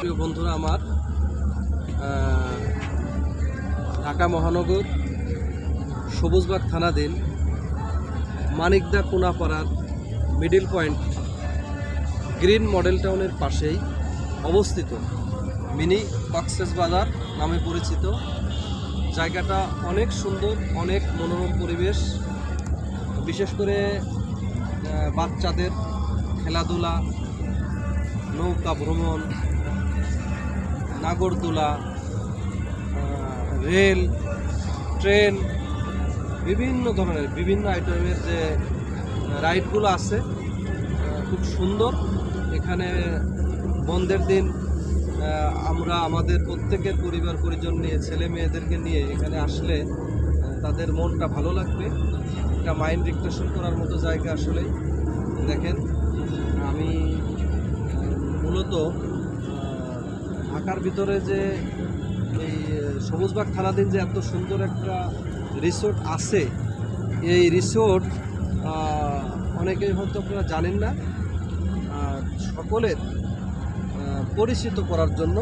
প্রিয় বন্ধুরা আমার, ঢাকা মহানগর সবুজবাগ থানাধীন মানিকদা কোনাপাড়ার মিডিল পয়েন্ট গ্রিন মডেল টাউনের পাশেই অবস্থিত মিনি কক্সবাজার নামে পরিচিত জায়গাটা অনেক সুন্দর, অনেক মনোরম পরিবেশ। বিশেষ করে বাচ্চাদের খেলাধুলা, নৌকা ভ্রমণ, নাগরদোলা, রেল, ট্রেন, বিভিন্ন ধরনের বিভিন্ন আইটেমের যে রাইডগুলো আছে খুব সুন্দর। এখানে বন্ধের দিন আমরা আমাদের প্রত্যেকের পরিবার পরিজন নিয়ে, ছেলে মেয়েদেরকে নিয়ে এখানে আসলে তাদের মনটা ভালো লাগবে। একটা মাইন্ড রিফ্রেশন করার মতো জায়গা। আসলেই দেখেন, আমি মূলত ঢাকার ভিতরে যে এই সবুজবাগ থানাধীন যে এত সুন্দর একটা রিসোর্ট আছে, এই রিসোর্ট অনেকেই হয়তো আপনারা জানেন না। সকলের পরিচিত করার জন্য,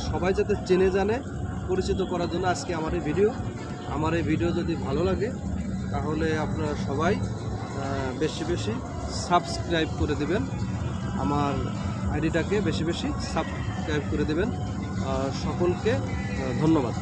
সবাই যাতে চেনে জানে, পরিচিত করার জন্য আজকে আমার এই ভিডিও। আমার এই ভিডিও যদি ভালো লাগে তাহলে আপনারা সবাই বেশি বেশি সাবস্ক্রাইব করে দেবেন, আমার আইডিটাকে বেশি বেশি সাবস্ক্রাইব করে দেবেন। সকলকে ধন্যবাদ।